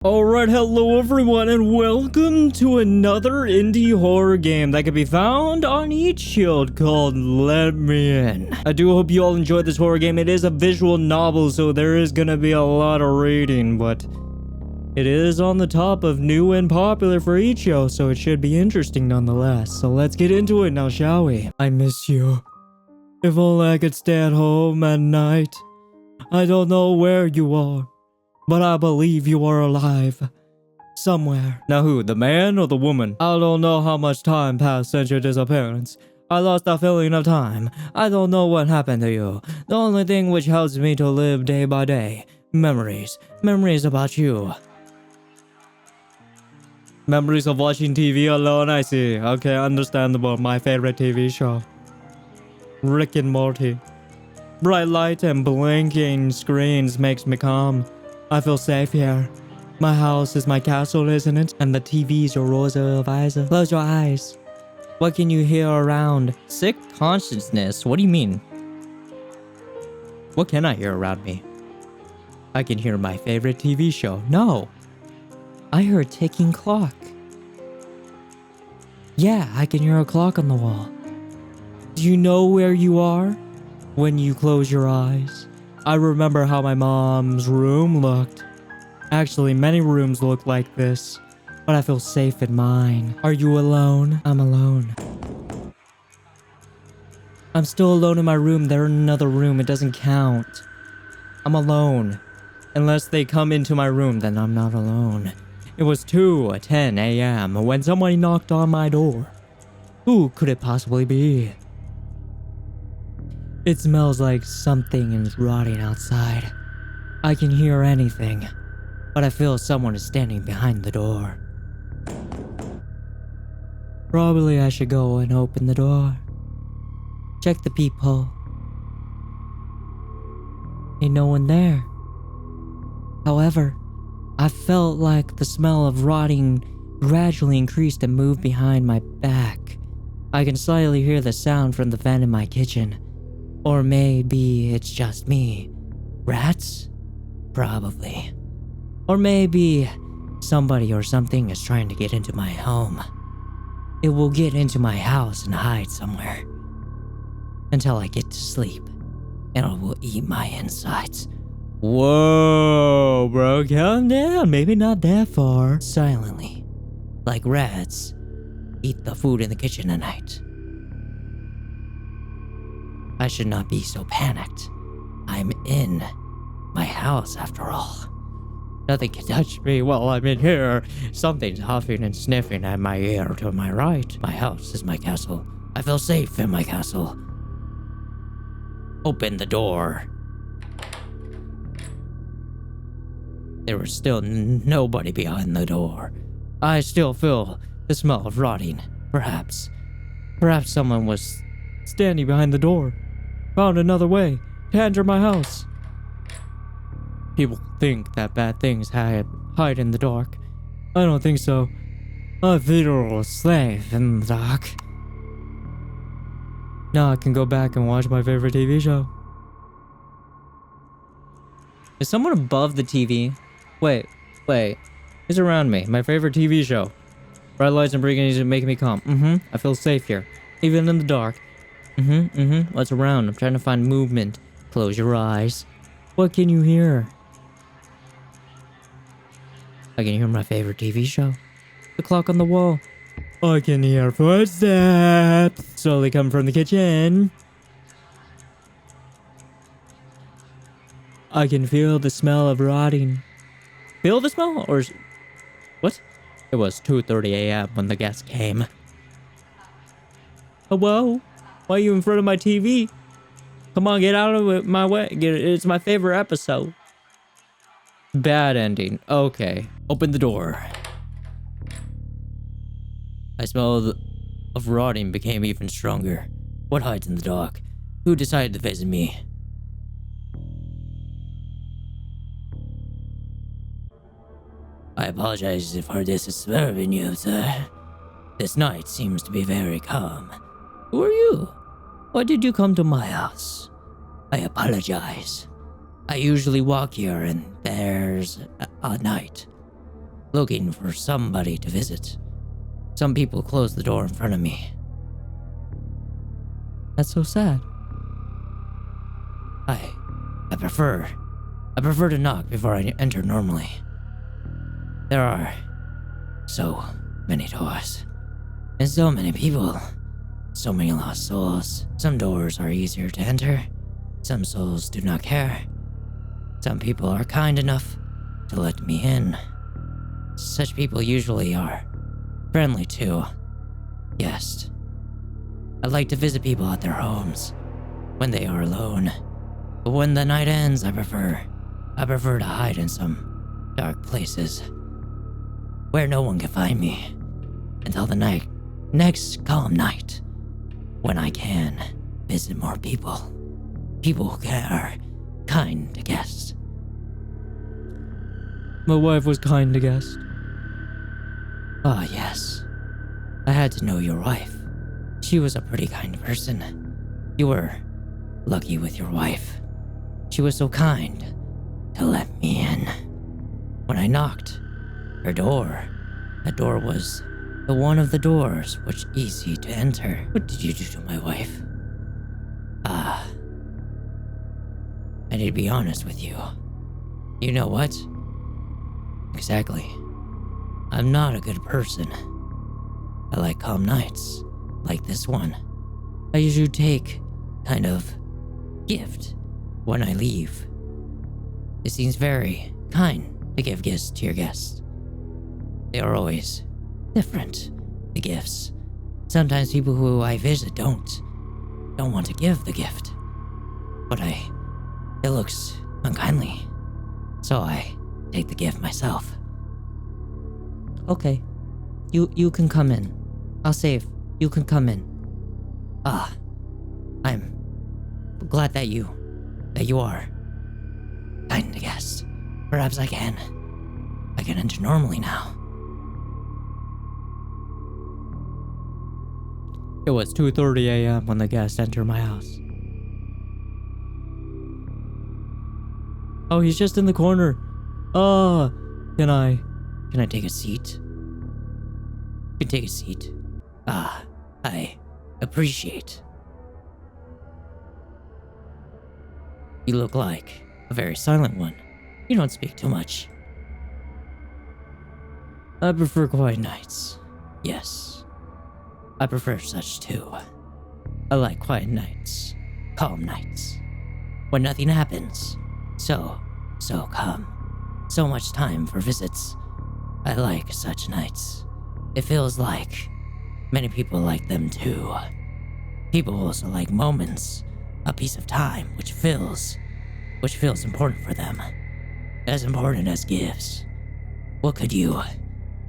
Alright, hello everyone, and welcome to another indie horror game that can be found on each shield called Let Me In. I do hope you all enjoyed this horror game. It is a visual novel, so there is gonna be a lot of reading, but it is on the top of new and popular for each show, so it should be interesting nonetheless. So let's get into it now, shall we? I miss you. If only I could stay at home at night. I don't know where you are, but I believe you are alive. Somewhere. Now who, the man or the woman? I don't know how much time passed since your disappearance. I lost the feeling of time. I don't know what happened to you. The only thing which helps me to live day by day. Memories. Memories about you. Memories of watching TV alone, I see. Okay, understandable. My favorite TV show. Rick and Morty. Bright light and blinking screens makes me calm. I feel safe here. My house is my castle, isn't it? And the TV's your Rosa visor. Close your eyes. What can you hear around? Sick consciousness? What do you mean? What can I hear around me? I can hear my favorite TV show. No. I hear a ticking clock. Yeah, I can hear a clock on the wall. Do you know where you are when you close your eyes? I remember how my mom's room looked. Actually, many rooms look like this, but I feel safe in mine. Are you alone? I'm alone. I'm still alone in my room. They're in another room. It doesn't count. I'm alone. Unless they come into my room, then I'm not alone. It was 2:10 a.m. when somebody knocked on my door. Who could it possibly be? It smells like something is rotting outside. I can hear anything, but I feel someone is standing behind the door. Probably I should go and open the door. Check the peephole. Ain't no one there. However, I felt like the smell of rotting gradually increased and moved behind my back. I can slightly hear the sound from the vent in my kitchen. Or maybe it's just me. Rats? Probably. Or maybe somebody or something is trying to get into my home. It will get into my house and hide somewhere. Until I get to sleep. And it will eat my insides. Whoa, bro, calm down. Maybe not that far. Silently. Like rats. Eat the food in the kitchen at night. I should not be so panicked. I'm in my house after all. Nothing can touch me while I'm in here. Something's huffing and sniffing at my ear to my right. My house is my castle. I feel safe in my castle. Open the door. There was still nobody behind the door. I still feel the smell of rotting. Perhaps someone was standing behind the door. Found another way to enter my house. People think that bad things hide in the dark. I don't think so. I feel safe in the dark. Now I can go back and watch my favorite TV show. Is someone above the TV? Wait. Who's around me? My favorite TV show. Bright lights and breaking are making me calm. I feel safe here. Even in the dark. What's around? I'm trying to find movement. Close your eyes. What can you hear? I can hear my favorite TV show. The clock on the wall. I can hear footsteps slowly come from the kitchen. I can feel the smell of rotting. Feel the smell? Or... what? It was 2:30 a.m. when the guest came. Hello? Why are you in front of my TV? Come on, get out of my way. It's my favorite episode. Bad ending. Okay. Open the door. I smell of rotting became even stronger. What hides in the dark? Who decided to visit me? I apologize for disturbing you, sir. This night seems to be very calm. Who are you? Why did you come to my house? I apologize. I usually walk here and there's a night. looking for somebody to visit. Some people closed the door in front of me. That's so sad. I prefer to knock before I enter normally. There are so many doors, and so many people, so many lost souls. Some doors are easier to enter, some souls do not care. Some people are kind enough to let me in. Such people usually are friendly too. Yes. I like to visit people at their homes when they are alone. But when the night ends, I prefer to hide in some dark places where no one can find me until the next calm night, when I can visit more people who are kind to guests. My wife was kind to guests. Ah, yes. I had to know your wife. She was a pretty kind person. You were lucky with your wife. She was so kind to let me in. When I knocked, that door was the one of the doors which easy to enter. What did you do to my wife? I need to be honest with you. You know what? Exactly. I'm not a good person. I like calm nights, like this one. I usually take kind of gift when I leave. It seems very kind to give gifts to your guests. They are always different, the gifts. Sometimes people who I visit don't want to give the gift. But it looks unkindly. So I take the gift myself. Okay. You can come in. I'll save. You can come in. I'm glad that you are kind to guests. Perhaps I can enter normally now. It was 2:30 a.m. when the guest entered my house. Oh, he's just in the corner. Can I take a seat? You can take a seat. I appreciate. You look like a very silent one. You don't speak too much. I prefer quiet nights. Yes. I prefer such too. I like quiet nights. Calm nights. When nothing happens. So calm. So much time for visits. I like such nights. It feels like many people like them too. People also like moments, a piece of time which feels important for them. As important as gifts. What could you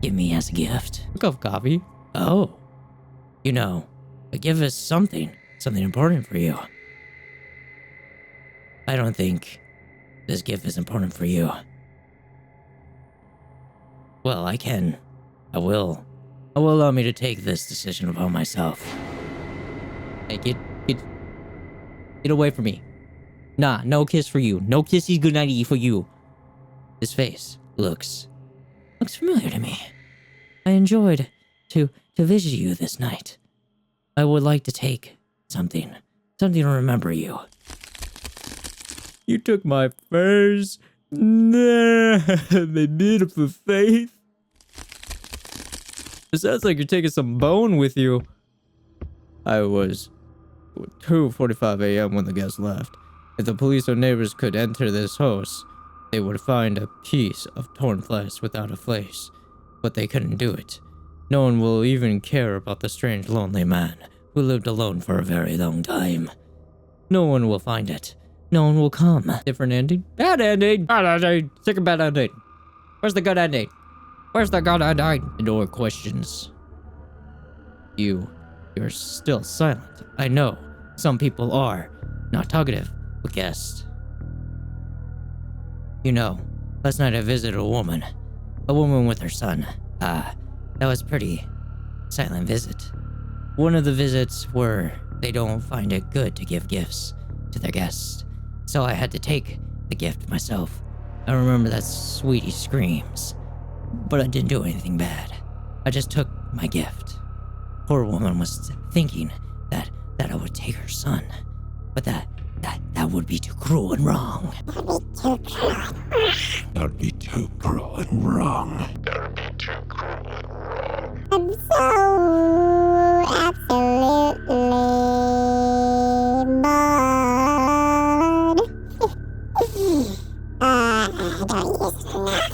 give me as a gift? A cup of coffee. Oh. You know, a gift is something important for you. I don't think this gift is important for you. Well, I will allow me to take this decision upon myself. Hey, get away from me. Nah, no kiss for you. No kissy goodnighty for you. This face looks familiar to me. I enjoyed to visit you this night. I would like to take something to remember you. You took my face. Nah, my beautiful face. It sounds like you're taking some bone with you. I was 2:45 a.m. when the guests left. If the police or neighbors could enter this house, they would find a piece of torn flesh without a face. But they couldn't do it. No one will even care about the strange lonely man who lived alone for a very long time. No one will find it. No one will come. Different ending? Bad ending! Bad ending! Sick of bad ending. Where's the good ending? Where's the good ending? No questions. You're still silent. I know. Some people are not talkative with guests. You know, last night I visited a woman with her son. That was pretty silent visit. One of the visits were they don't find it good to give gifts to their guests, so I had to take the gift myself. I remember that sweetie screams. But I didn't do anything bad. I just took my gift. Poor woman was thinking that I would take her son. But that would be too cruel and wrong. That'd be too cruel and wrong. I'm so absolutely bored. Don't use enough.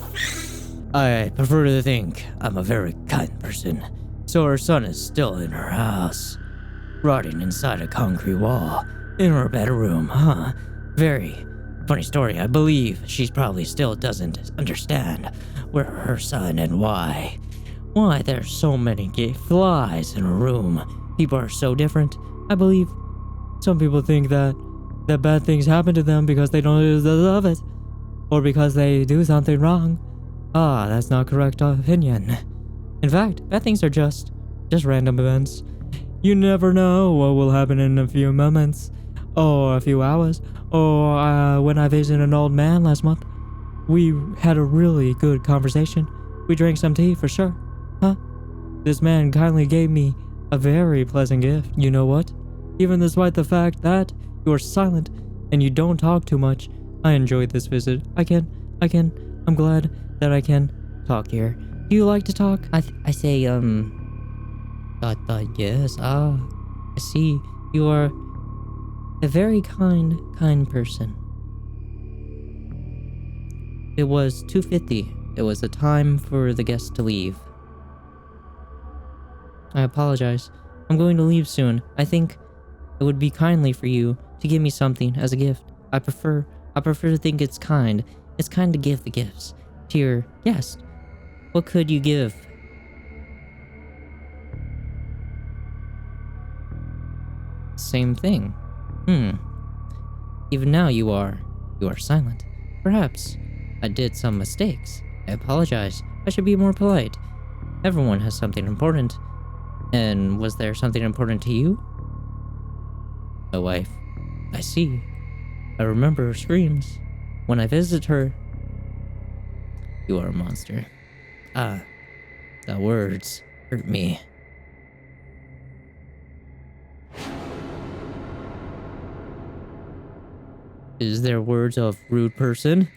I prefer to think I'm a very kind person. So her son is still in her house, rotting inside a concrete wall, in her bedroom, huh? Very funny story. I believe she probably still doesn't understand where her son and why there's so many gay flies in her room. People are so different. I believe some people think that bad things happen to them because they don't deserve it, or because they do something wrong. That's not correct opinion. In fact, bad things are just random events. You never know what will happen in a few moments, or a few hours, or when I visited an old man last month, we had a really good conversation. We drank some tea for sure. Huh? This man kindly gave me a very pleasant gift. You know what? Even despite the fact that you are silent and you don't talk too much, I enjoyed this visit. I'm glad that I can talk here. Do you like to talk? I say, yes. I see. You are a very kind person. It was 2:50. It was the time for the guests to leave. I apologize. I'm going to leave soon. I think it would be kindly for you to give me something as a gift. I prefer to think it's kind. It's kind to give the gifts to your guest. What could you give? Same thing. Even now you are silent. Perhaps I did some mistakes. I apologize. I should be more polite. Everyone has something important. And was there something important to you? My wife. I see. I remember her screams when I visited her. You are a monster. The words hurt me. Is there words of rude person?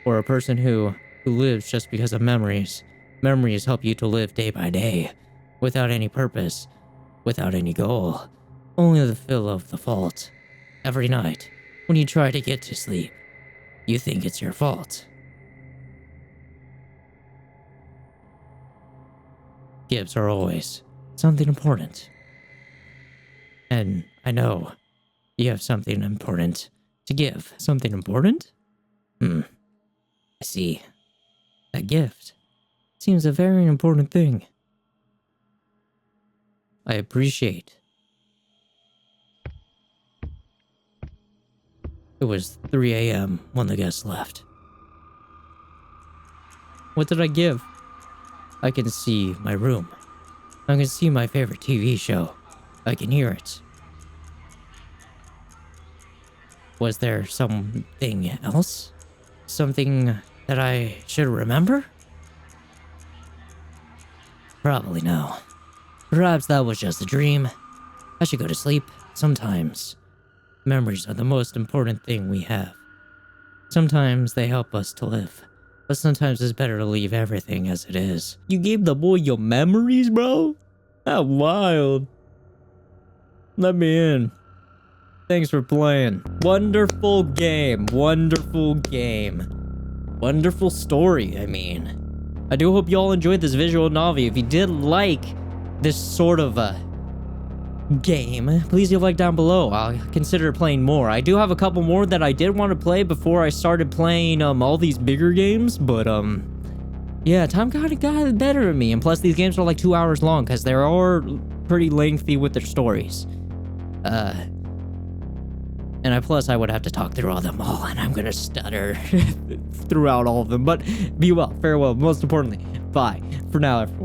Or a person who lives just because of memories? Memories help you to live day by day, without any purpose, without any goal. Only the feel of the fault. Every night, when you try to get to sleep, you think it's your fault. Gifts are always something important. And I know you have something important to give. Something important? I see. A gift seems a very important thing. I appreciate. It was 3 a.m. when the guests left. What did I give? I can see my room. I can see my favorite TV show. I can hear it. Was there something else? Something that I should remember? Probably no. Perhaps that was just a dream. I should go to sleep. Sometimes memories are the most important thing we have. Sometimes they help us to live. But sometimes it's better to leave everything as it is. You gave the boy your memories, bro? That's wild. Let me in. Thanks for playing. Wonderful game. Wonderful game. Wonderful story, I mean. I do hope you all enjoyed this visual novel. If you did like this sort of game, please leave a like down below. I'll consider playing more. I do have a couple more that I did want to play before I started playing all these bigger games, but yeah, time kind of got better at me. And plus these games are like 2 hours long because they are pretty lengthy with their stories. And plus I would have to talk through all them all, and I'm gonna stutter throughout all of them. But be well, farewell, most importantly, bye for now, everyone.